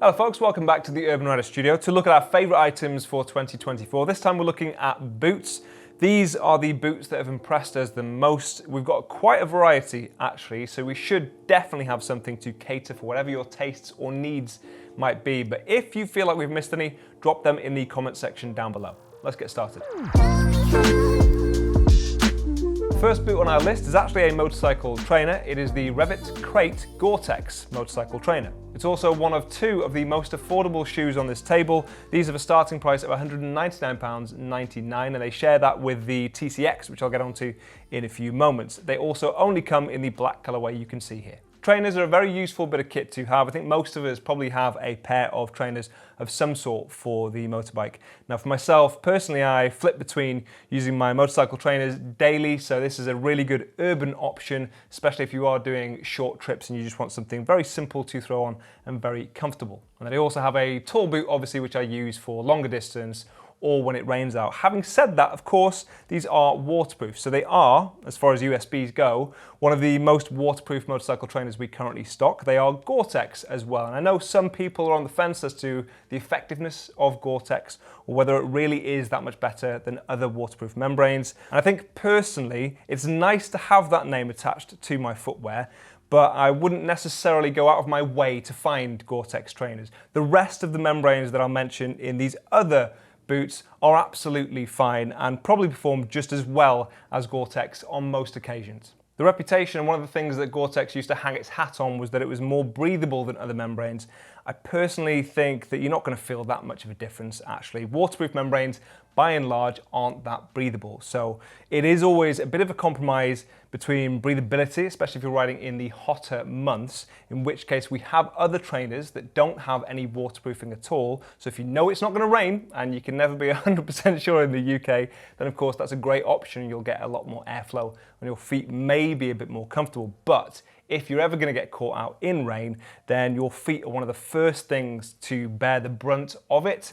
Hello folks, welcome back to the Urban Rider Studio to look at our favourite items for 2024. This time we're looking at boots. These are the boots that have impressed us the most. We've got quite a variety actually, so we should definitely have something to cater for whatever your tastes or needs might be. But if you feel like we've missed any, drop them in the comment section down below. Let's get started. First boot on our list is actually a motorcycle trainer. It is the REVIT KRAIT Gore-Tex motorcycle trainer. It's also one of two of the most affordable shoes on this table. These have a starting price of £199.99 and they share that with the TCX, which I'll get onto in a few moments. They also only come in the black colorway you can see here. Trainers are a very useful bit of kit to have. I think most of us probably have a pair of trainers of some sort for the motorbike. Now for myself, personally, I flip between using my motorcycle trainers daily, so this is a really good urban option, especially if you are doing short trips and you just want something very simple to throw on and very comfortable. And then I also have a tall boot, obviously, which I use for longer distance or when it rains out. Having said that, of course, these are waterproof. So they are, as far as USBs go, one of the most waterproof motorcycle trainers we currently stock. They are Gore-Tex as well. And I know some people are on the fence as to the effectiveness of Gore-Tex or whether it really is that much better than other waterproof membranes. And I think personally, it's nice to have that name attached to my footwear, but I wouldn't necessarily go out of my way to find Gore-Tex trainers. The rest of the membranes that I'll mention in these other boots are absolutely fine and probably perform just as well as Gore-Tex on most occasions. The reputation and one of the things that Gore-Tex used to hang its hat on was that it was more breathable than other membranes. I personally think that you're not going to feel that much of a difference actually. Waterproof membranes by and large aren't that breathable. So it is always a bit of a compromise between breathability, especially if you're riding in the hotter months, in which case we have other trainers that don't have any waterproofing at all. So if you know it's not going to rain and you can never be 100% sure in the UK, then of course that's a great option. You'll get a lot more airflow and your feet may be a bit more comfortable. But if you're ever going to get caught out in rain, then your feet are one of the first things to bear the brunt of it.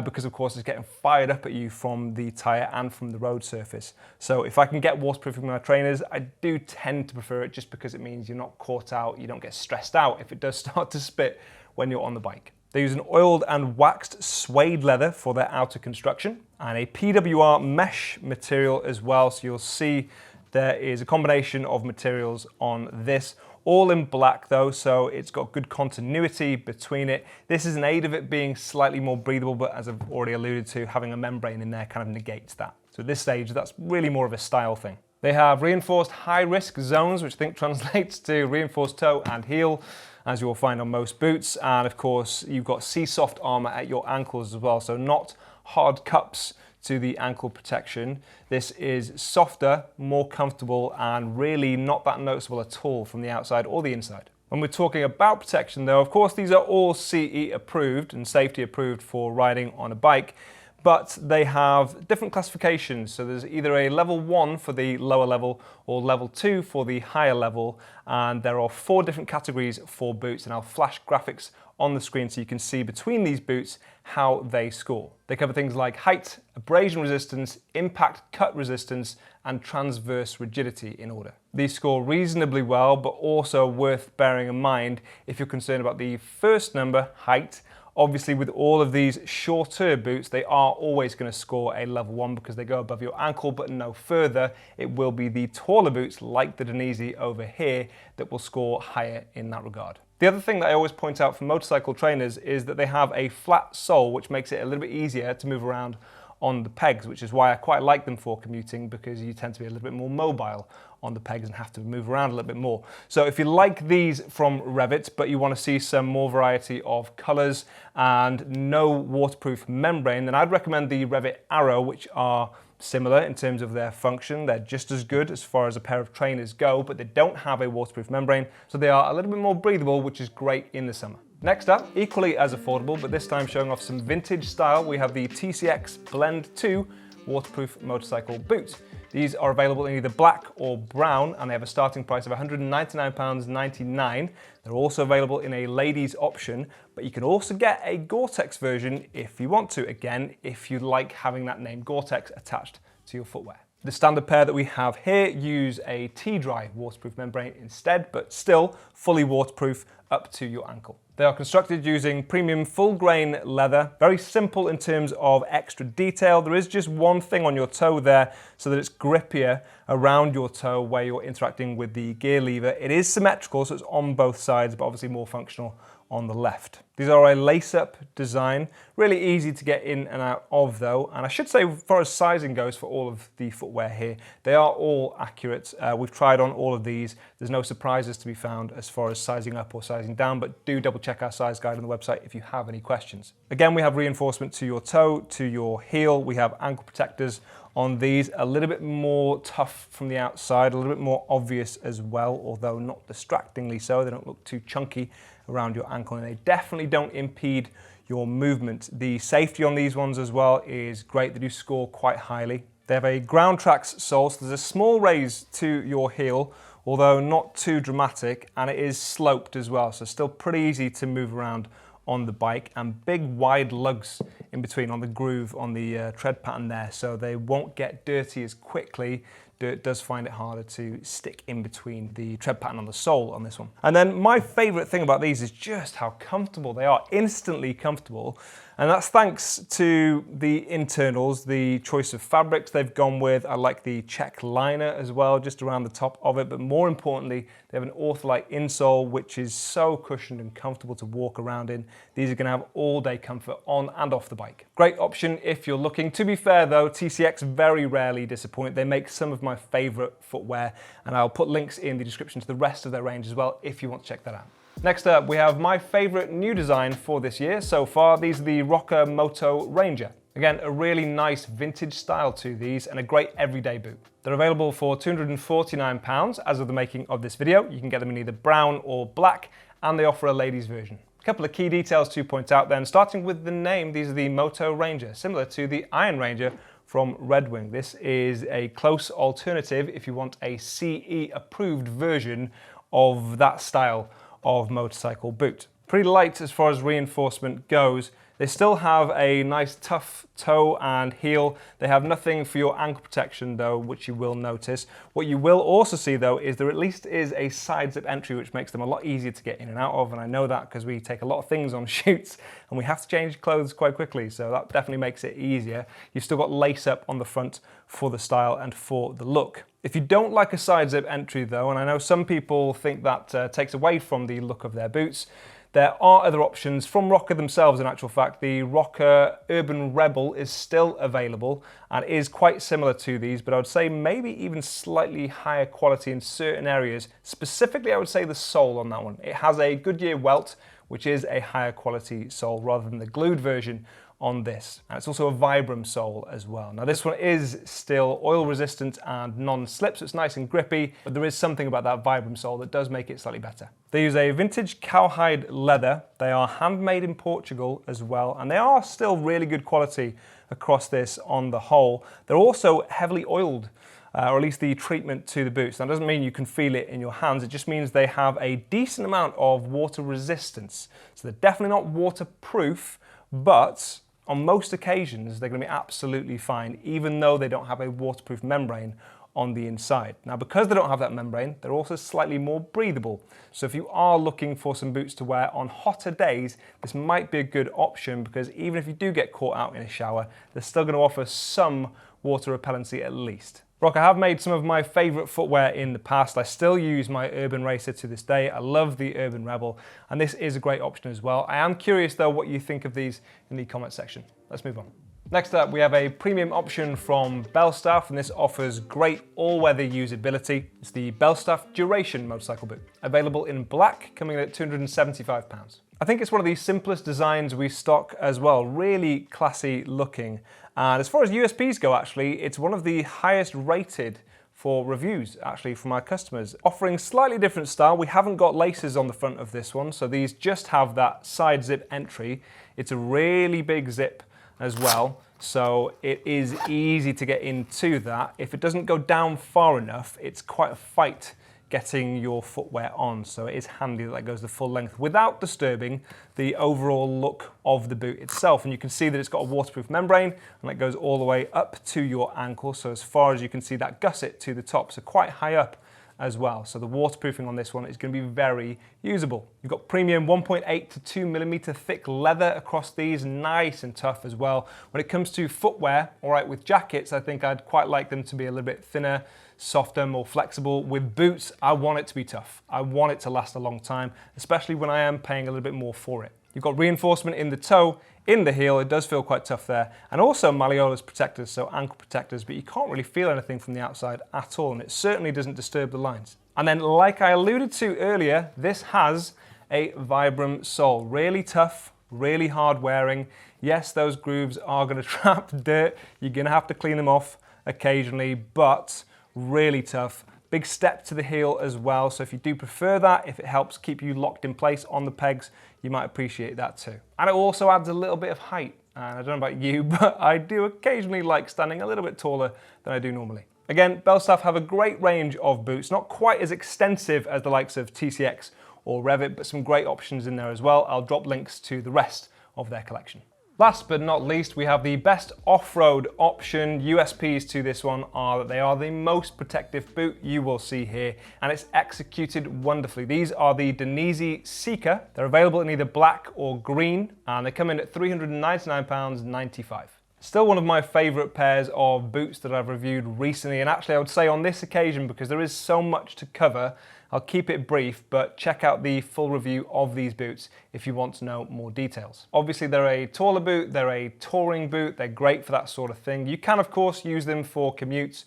Because of course it's getting fired up at you from the tyre and from the road surface. So if I can get waterproofing with my trainers, I do tend to prefer it just because it means you're not caught out, you don't get stressed out if it does start to spit when you're on the bike. They use an oiled and waxed suede leather for their outer construction and a PWR mesh material as well. So you'll see there is a combination of materials on this. All in black though, so it's got good continuity between it. This is an aid of it being slightly more breathable, but as I've already alluded to, having a membrane in there kind of negates that. So at this stage, that's really more of a style thing. They have reinforced high-risk zones, which I think translates to reinforced toe and heel, as you will find on most boots. And of course, you've got C-Soft armor at your ankles as well, so not hard cups to the ankle protection. This is softer, more comfortable, and really not that noticeable at all from the outside or the inside. When we're talking about protection though, of course these are all CE approved and safety approved for riding on a bike, but they have different classifications. So there's either a level 1 for the lower level or level 2 for the higher level. And there are 4 different categories for boots, and I'll flash graphics on the screen so you can see between these boots how they score. They cover things like height, abrasion resistance, impact cut resistance, and transverse rigidity in order. These score reasonably well, but also worth bearing in mind if you're concerned about the first number, height. Obviously, with all of these shorter boots, they are always going to score a level 1 because they go above your ankle, but no further. It will be the taller boots, like the DAINESE over here, that will score higher in that regard. The other thing that I always point out for motorcycle trainers is that they have a flat sole, which makes it a little bit easier to move around on the pegs, which is why I quite like them for commuting, because you tend to be a little bit more mobile on the pegs and have to move around a little bit more. So if you like these from REVIT, but you want to see some more variety of colors and no waterproof membrane, then I'd recommend the REVIT Arrow, which are similar in terms of their function. They're just as good as far as a pair of trainers go, but they don't have a waterproof membrane, so they are a little bit more breathable, which is great in the summer. Next up, equally as affordable, but this time showing off some vintage style, we have the TCX Blend 2 waterproof motorcycle boot. These are available in either black or brown, and they have a starting price of £199.99. They're also available in a ladies option, but you can also get a Gore-Tex version if you want to. Again, if you like having that name Gore-Tex attached to your footwear. The standard pair that we have here use a T-dry waterproof membrane instead, but still fully waterproof up to your ankle. They are constructed using premium full-grain leather, very simple in terms of extra detail. There is just one thing on your toe there so that it's grippier around your toe where you're interacting with the gear lever. It is symmetrical, so it's on both sides, but obviously more functional on the left. These are a lace-up design, really easy to get in and out of though, and I should say as far as sizing goes for all of the footwear here, they are all accurate. We've tried on all of these. There's no surprises to be found as far as sizing up or sizing down, but do double check our size guide on the website if you have any questions. Again, we have reinforcement to your toe, to your heel. We have ankle protectors on these, a little bit more tough from the outside, a little bit more obvious as well, although not distractingly so. They don't look too chunky around your ankle, and they definitely don't impede your movement. The safety on these ones as well is great. They do score quite highly. They have a ground tracks sole, so there's a small raise to your heel, although not too dramatic, and it is sloped as well, so still pretty easy to move around on the bike, and big wide lugs in between on the groove on the tread pattern there, so they won't get dirty as quickly. Dirt does find it harder to stick in between the tread pattern on the sole on this one. And then my favorite thing about these is just how comfortable they are, instantly comfortable. And that's thanks to the internals, the choice of fabrics they've gone with. I like the check liner as well, just around the top of it. But more importantly, they have an Ortholite insole, which is so cushioned and comfortable to walk around in. These are going to have all day comfort on and off the bike. Great option if you're looking. To be fair though, TCX very rarely disappoint. They make some of my favorite footwear, and I'll put links in the description to the rest of their range as well if you want to check that out. Next up, we have my favorite new design for this year so far. These are the ROKKER MOTO Ranger. Again, a really nice vintage style to these and a great everyday boot. They're available for £249 as of the making of this video. You can get them in either brown or black, and they offer a ladies version. A couple of key details to point out then, starting with the name. These are the MOTO Ranger, similar to the Iron Ranger from Red Wing. This is a close alternative if you want a CE approved version of that style of motorcycle boot. Pretty light as far as reinforcement goes. They still have a nice tough toe and heel. They have nothing for your ankle protection though, which you will notice. What you will also see though is there at least is a side zip entry, which makes them a lot easier to get in and out of, and I know that because we take a lot of things on shoots and we have to change clothes quite quickly, so that definitely makes it easier. You've still got lace up on the front for the style and for the look. If you don't like a side zip entry though, and I know some people think that takes away from the look of their boots, there are other options from ROKKER themselves. In actual fact, the ROKKER Urban Rebel is still available and is quite similar to these, but I would say maybe even slightly higher quality in certain areas. Specifically, I would say the sole on that one. It has a Goodyear welt, which is a higher quality sole rather than the glued version on this. And it's also a Vibram sole as well. Now this one is still oil resistant and non-slip, so it's nice and grippy, but there is something about that Vibram sole that does make it slightly better. They use a vintage cowhide leather. They are handmade in Portugal as well, and they are still really good quality across this on the whole. They're also heavily oiled, or at least the treatment to the boots. That doesn't mean you can feel it in your hands, it just means they have a decent amount of water resistance. So they're definitely not waterproof, but on most occasions, they're going to be absolutely fine, even though they don't have a waterproof membrane on the inside. Now, because they don't have that membrane, they're also slightly more breathable. So if you are looking for some boots to wear on hotter days, this might be a good option, because even if you do get caught out in a shower, they're still going to offer some water repellency at least. ROKKER have made some of my favorite footwear in the past. I still use my Urban Racer to this day. I love the Urban Rebel, and this is a great option as well. I am curious though what you think of these in the comment section. Let's move on. Next up, we have a premium option from BELSTAFF, and this offers great all-weather usability. It's the BELSTAFF Duration motorcycle boot, available in black, coming in at £275. I think it's one of the simplest designs we stock as well, really classy looking. And as far as USPs go, actually, it's one of the highest rated for reviews, actually, from our customers. Offering slightly different style, we haven't got laces on the front of this one, so these just have that side zip entry. It's a really big zip as well, so it is easy to get into that. If it doesn't go down far enough, it's quite a fight getting your footwear on, so it is handy that that goes the full length without disturbing the overall look of the boot itself. And you can see that it's got a waterproof membrane, and that goes all the way up to your ankle, so as far as you can see that gusset to the top, so quite high up as well. So the waterproofing on this one is going to be very usable. You've got premium 1.8 to 2 millimeter thick leather across these, nice and tough as well. When it comes to footwear, all right, with jackets, I think I'd quite like them to be a little bit thinner, softer, more flexible. With boots, I want it to be tough. I want it to last a long time, especially when I am paying a little bit more for it. You've got reinforcement in the toe, in the heel, it does feel quite tough there, and also malleolus protectors, so ankle protectors, but you can't really feel anything from the outside at all, and it certainly doesn't disturb the lines. And then, like I alluded to earlier, this has a Vibram sole. Really tough, really hard wearing. Yes, those grooves are going to trap dirt. You're going to have to clean them off occasionally, but really tough. Big step to the heel as well, so if you do prefer that, if it helps keep you locked in place on the pegs, you might appreciate that too. And it also adds a little bit of height, and I don't know about you, but I do occasionally like standing a little bit taller than I do normally. Again, BELSTAFF have a great range of boots, not quite as extensive as the likes of TCX or REVIT, but some great options in there as well. I'll drop links to the rest of their collection. Last but not least, we have the best off-road option. USPs to this one are that they are the most protective boot you will see here, and it's executed wonderfully. These are the DAINESE Seeker. They're available in either black or green, and they come in at £399.95. Still one of my favorite pairs of boots that I've reviewed recently, and actually I would say on this occasion, because there is so much to cover, I'll keep it brief, but check out the full review of these boots if you want to know more details. Obviously they're a taller boot, they're a touring boot, they're great for that sort of thing. You can of course use them for commutes,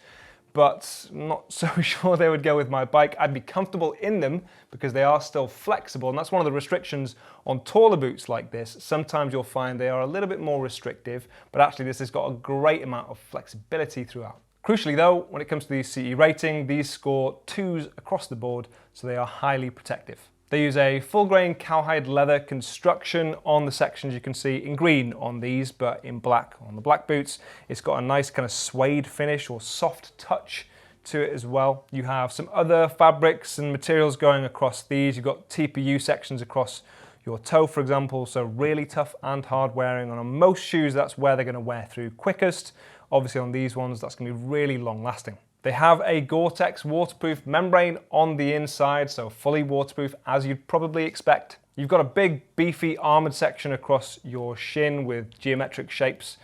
but I'm not so sure they would go with my bike. I'd be comfortable in them because they are still flexible, and that's one of the restrictions on taller boots like this. Sometimes you'll find they are a little bit more restrictive, but actually this has got a great amount of flexibility throughout. Crucially though, when it comes to the CE rating, these score 2s across the board, so they are highly protective. They use a full grain cowhide leather construction on the sections you can see in green on these, but in black on the black boots. It's got a nice kind of suede finish or soft touch to it as well. You have some other fabrics and materials going across these. You've got TPU sections across your toe, for example, so really tough and hard wearing. And on most shoes, that's where they're going to wear through quickest. Obviously on these ones, that's going to be really long lasting. They have a Gore-Tex waterproof membrane on the inside, so fully waterproof as you'd probably expect. You've got a big beefy armored section across your shin with geometric shapes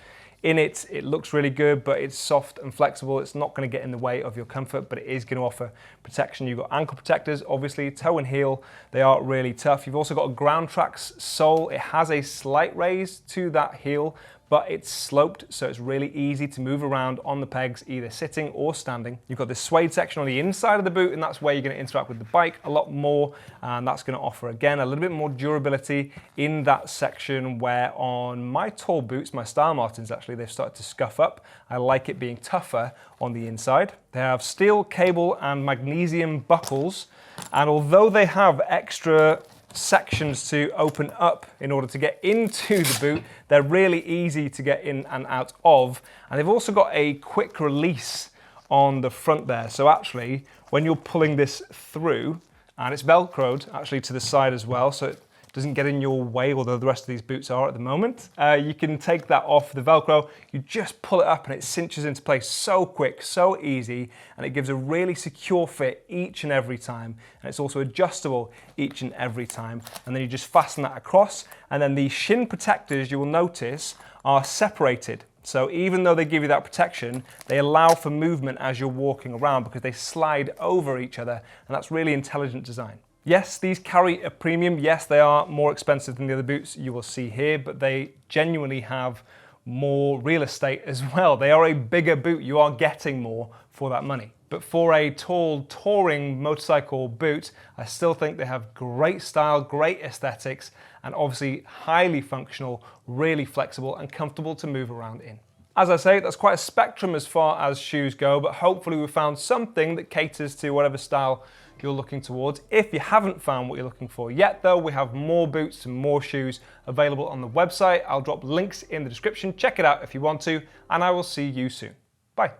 in it. It looks really good, but it's soft and flexible. It's not going to get in the way of your comfort, but it is going to offer protection. You've got ankle protectors, obviously, toe and heel. They are really tough. You've also got a Ground Tracks sole. It has a slight raise to that heel, but it's sloped, so it's really easy to move around on the pegs, either sitting or standing. You've got this suede section on the inside of the boot, and that's where you're going to interact with the bike a lot more, and that's going to offer, again, a little bit more durability in that section, where on my tall boots, my Style Martens actually, they've started to scuff up. I like it being tougher on the inside. They have steel cable and magnesium buckles, and although they have extra sections to open up in order to get into the boot, they're really easy to get in and out of, and they've also got a quick release on the front there. So actually, when you're pulling this through, and it's velcroed actually to the side as well, so it doesn't get in your way, although the rest of these boots are at the moment. You can take that off the Velcro, you just pull it up and it cinches into place so quick, so easy, and it gives a really secure fit each and every time. And it's also adjustable each and every time. And then you just fasten that across, and then the shin protectors, you will notice, are separated. So even though they give you that protection, they allow for movement as you're walking around because they slide over each other, and that's really intelligent design. Yes, these carry a premium. Yes, they are more expensive than the other boots you will see here, but they genuinely have more real estate as well. They are a bigger boot. You are getting more for that money. But for a tall, touring motorcycle boot, I still think they have great style, great aesthetics, and obviously highly functional, really flexible and comfortable to move around in. As I say, that's quite a spectrum as far as shoes go, but hopefully we've found something that caters to whatever style you're looking towards. If you haven't found what you're looking for yet though, we have more boots and more shoes available on the website. I'll drop links in the description. Check it out if you want to, and I will see you soon. Bye.